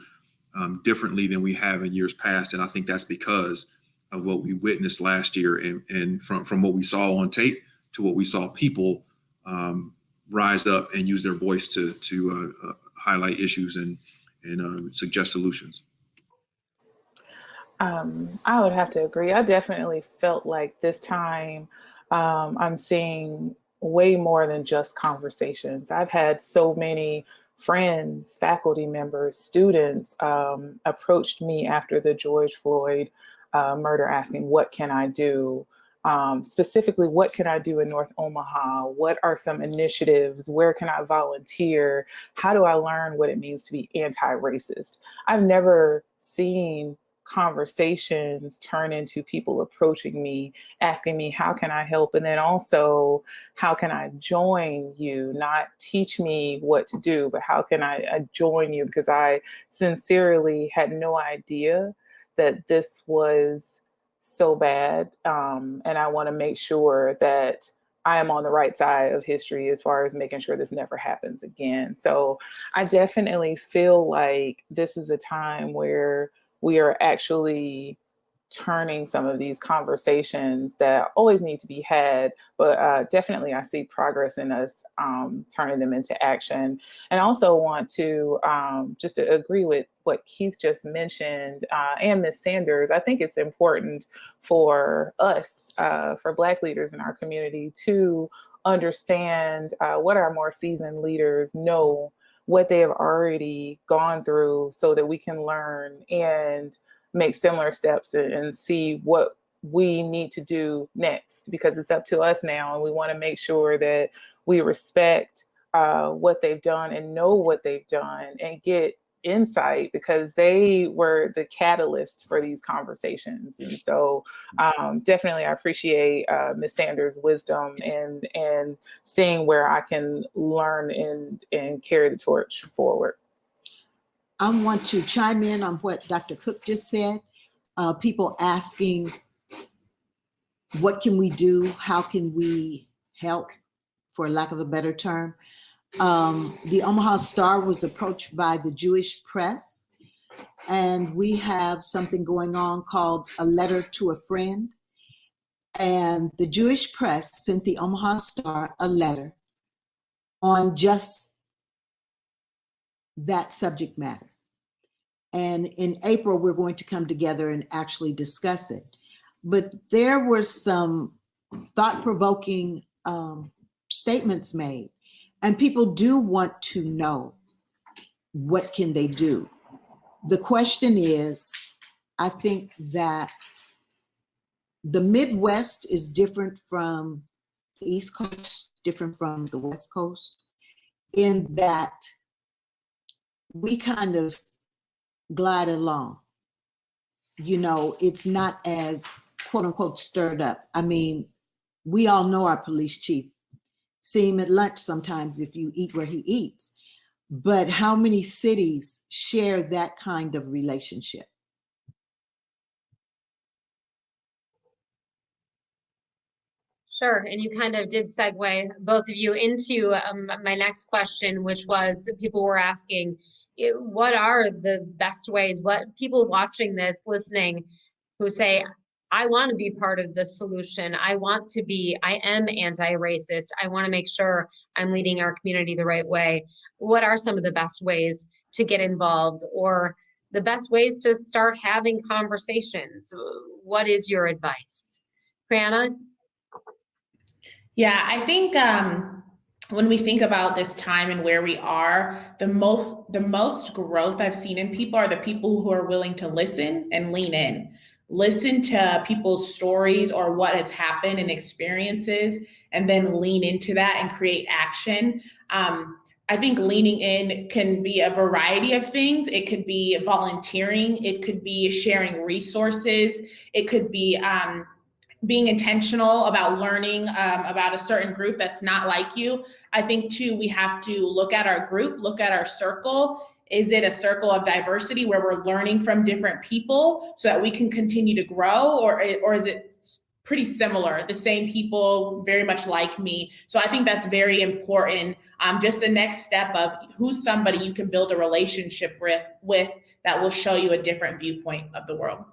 differently than we have in years past. And I think that's because of what we witnessed last year, and from what we saw on tape to what we saw people rise up and use their voice to highlight issues and suggest solutions. I would have to agree. I definitely felt like this time I'm seeing way more than just conversations. I've had so many friends, faculty members, students approached me after the George Floyd murder asking, what can I do? Specifically, what can I do in North Omaha? What are some initiatives? Where can I volunteer? How do I learn what it means to be anti-racist? I've never seen conversations turn into people approaching me, asking me, how can I help? And then also, how can I join you? Not teach me what to do, but how can I join you? Because I sincerely had no idea that this was so bad. And I want to make sure that I am on the right side of history as far as making sure this never happens again. So I definitely feel like this is a time where we are actually turning some of these conversations that always need to be had, but definitely I see progress in us turning them into action. And I also want to just to agree with what Keith just mentioned and Ms. Sanders. I think it's important for us, for Black leaders in our community, to understand what our more seasoned leaders know, what they have already gone through, so that we can learn and make similar steps and see what we need to do next, because it's up to us now. And we want to make sure that we respect what they've done and know what they've done and get insight, because they were the catalyst for these conversations. And so definitely I appreciate Ms. Sanders' wisdom and seeing where I can learn and carry the torch forward. I want to chime in on what Dr. Cook just said. People asking, what can we do? How can we help, for lack of a better term? The Omaha Star was approached by the Jewish press, and we have something going on called A Letter to a Friend. And the Jewish press sent the Omaha Star a letter on just that subject matter. And in April, we're going to come together and actually discuss it. But there were some thought-provoking statements made, and people do want to know, what can they do? The question is, I think that the Midwest is different from the East Coast, different from the West Coast, in that we kind of glide along. It's not as quote unquote stirred up. I mean, we all know our police chief. See him at lunch sometimes if you eat where he eats. But how many cities share that kind of relationship? Sure, and you kind of did segue, both of you, into my next question, which was, people were asking, what are the best ways, what people watching this, listening, who say, I want to be part of the solution, I am anti-racist, I want to make sure I'm leading our community the right way. What are some of the best ways to get involved, or the best ways to start having conversations? What is your advice? Criana? Yeah, I think when we think about this time and where we are, the most growth I've seen in people are the people who are willing to listen and lean in. listen to people's stories or what has happened and experiences, and then lean into that and create action. I think leaning in can be a variety of things. It could be volunteering. It could be sharing resources. It could be being intentional about learning about a certain group that's not like you. I think too, we have to look at our group, look at our circle. Is it a circle of diversity where we're learning from different people so that we can continue to grow, or is it pretty similar, the same people very much like me? So I think that's very important. Just the next step of who's somebody you can build a relationship with that will show you a different viewpoint of the world.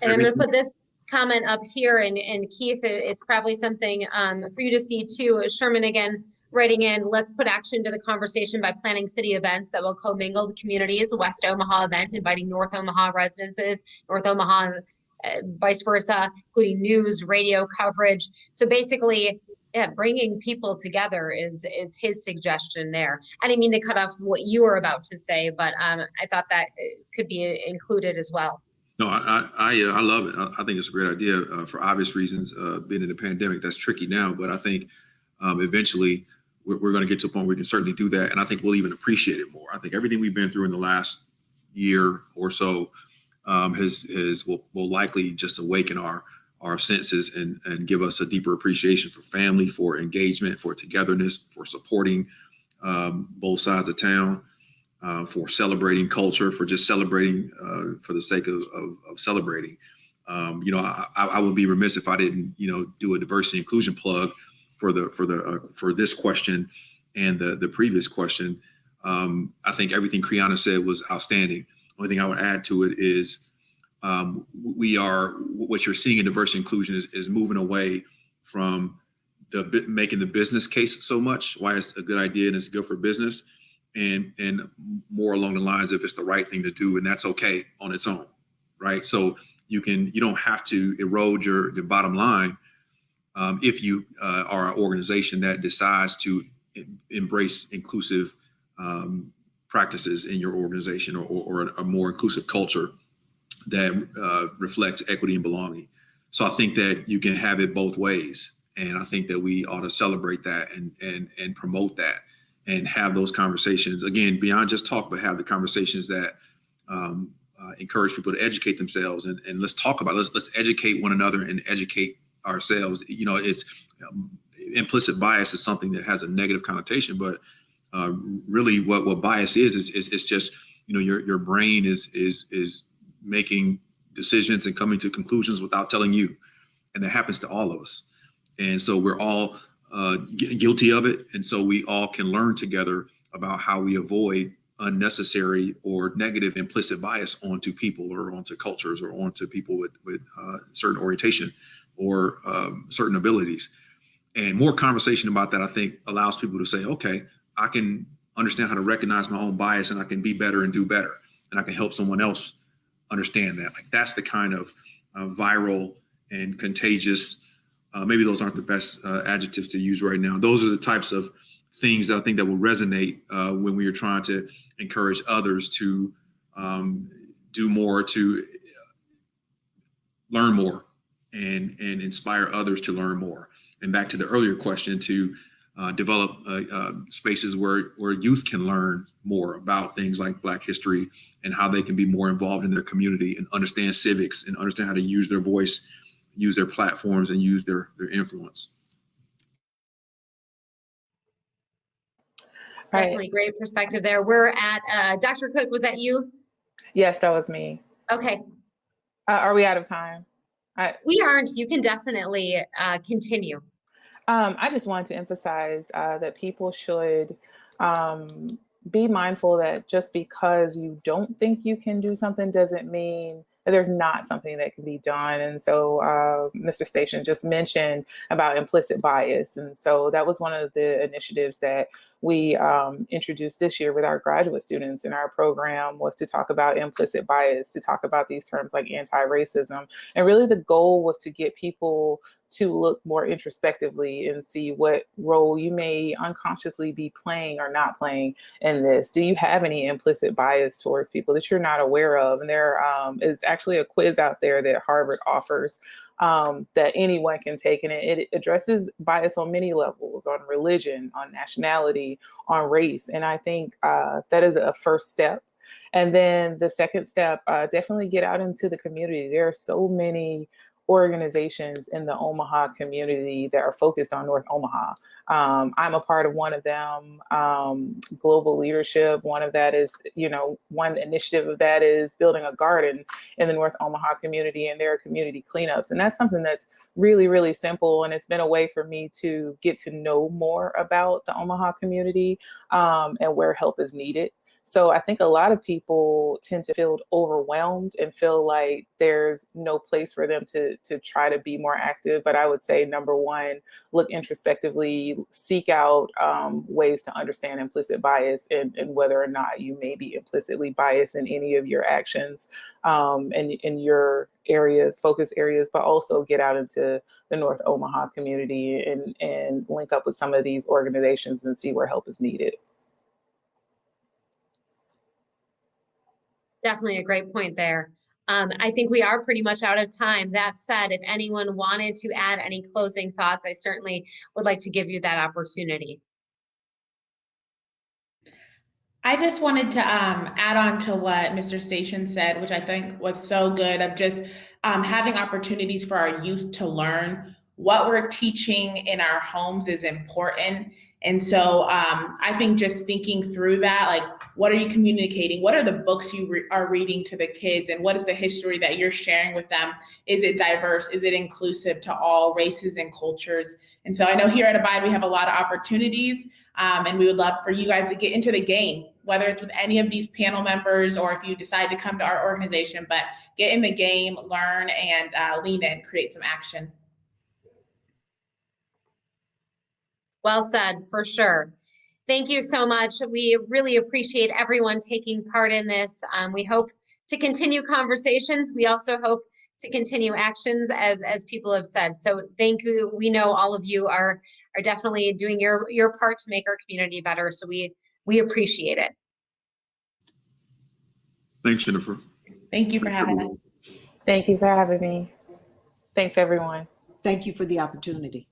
And I'm going to put this comment up here, and Keith, it's probably something for you to see too. Sherman again writing in, let's put action to the conversation by planning city events that will commingle the communities. A West Omaha event inviting North Omaha residences, North Omaha, vice versa, including news, radio coverage. So basically, yeah, bringing people together is his suggestion there. I didn't mean to cut off what you were about to say, but I thought that could be included as well. No, I love it. I think it's a great idea for obvious reasons. Being in the pandemic, that's tricky now, but I think eventually we're going to get to a point where we can certainly do that, and I think we'll even appreciate it more. I think everything we've been through in the last year or so will likely just awaken our senses and give us a deeper appreciation for family, for engagement, for togetherness, for supporting both sides of town. For celebrating culture, for just celebrating for the sake of celebrating. I would be remiss if I didn't, do a diversity inclusion plug for this question and the previous question. I think everything Criana said was outstanding. Only thing I would add to it is what you're seeing in diversity inclusion is moving away from making the business case so much, why it's a good idea and it's good for business, and more along the lines of it's the right thing to do, and that's okay on its own, right? So you don't have to erode the bottom line if you are an organization that decides to embrace inclusive practices in your organization, or a more inclusive culture that reflects equity and belonging. So I think that you can have it both ways, and I think that we ought to celebrate that and promote that. And have those conversations, again, beyond just talk, but have the conversations that encourage people to educate themselves. And let's talk about it. Let's educate one another and educate ourselves. It's implicit bias is something that has a negative connotation, but really what bias is it's just, your brain is making decisions and coming to conclusions without telling you. And that happens to all of us. And so we're all guilty of it, and so we all can learn together about how we avoid unnecessary or negative implicit bias onto people, or onto cultures, or onto people with certain orientation or certain abilities. And more conversation about that, I think, allows people to say, okay, I can understand how to recognize my own bias, and I can be better and do better, and I can help someone else understand that. Like, that's the kind of viral and contagious. Maybe those aren't the best adjectives to use right now. Those are the types of things that I think that will resonate when we are trying to encourage others to do more, to learn more, and inspire others to learn more. And back to the earlier question, to develop spaces where youth can learn more about things like Black history and how they can be more involved in their community and understand civics and understand how to use their voice, use their platforms, and use their influence. Definitely great perspective there. We're at Dr. Cook, was that you? Yes, that was me. Okay. Are we out of time? We aren't. You can definitely continue. I just wanted to emphasize that people should be mindful that just because you don't think you can do something doesn't mean that there's not something that can be done. And so Mr. Station just mentioned about implicit bias. And so that was one of the initiatives that we introduced this year with our graduate students in our program, was to talk about implicit bias, to talk about these terms like anti-racism. And really the goal was to get people to look more introspectively and see what role you may unconsciously be playing or not playing in this. Do you have any implicit bias towards people that you're not aware of? And there is actually a quiz out there that Harvard offers that anyone can take, and it addresses bias on many levels, on religion, on nationality, on race. And I think that is a first step. And then the second step, definitely get out into the community. There are so many organizations in the Omaha community that are focused on North Omaha. I'm a part of one of them, Global Leadership. One of that is, one initiative of that is building a garden in the North Omaha community, and there are community cleanups. And that's something that's really, really simple. And it's been a way for me to get to know more about the Omaha community and where help is needed. So I think a lot of people tend to feel overwhelmed and feel like there's no place for them to try to be more active. But I would say, number one, look introspectively, seek out ways to understand implicit bias and whether or not you may be implicitly biased in any of your actions and in your areas, focus areas, but also get out into the North Omaha community and link up with some of these organizations and see where help is needed. Definitely a great point there. I think we are pretty much out of time. That said, if anyone wanted to add any closing thoughts, I certainly would like to give you that opportunity. I just wanted to add on to what Mr. Station said, which I think was so good, of just having opportunities for our youth to learn. What we're teaching in our homes is important. And so I think just thinking through that, like, what are you communicating? What are the books you are reading to the kids? And what is the history that you're sharing with them? Is it diverse? Is it inclusive to all races and cultures? And so I know here at Abide, we have a lot of opportunities, and we would love for you guys to get into the game, whether it's with any of these panel members or if you decide to come to our organization, but get in the game, learn, and lean in, create some action. Well said, for sure. Thank you so much. We really appreciate everyone taking part in this. We hope to continue conversations. We also hope to continue actions, as people have said. So thank you. We know all of you are definitely doing your part to make our community better. So we appreciate it. Thanks, Jennifer. Thank you for having us. Thank you for having me. Thanks, everyone. Thank you for the opportunity.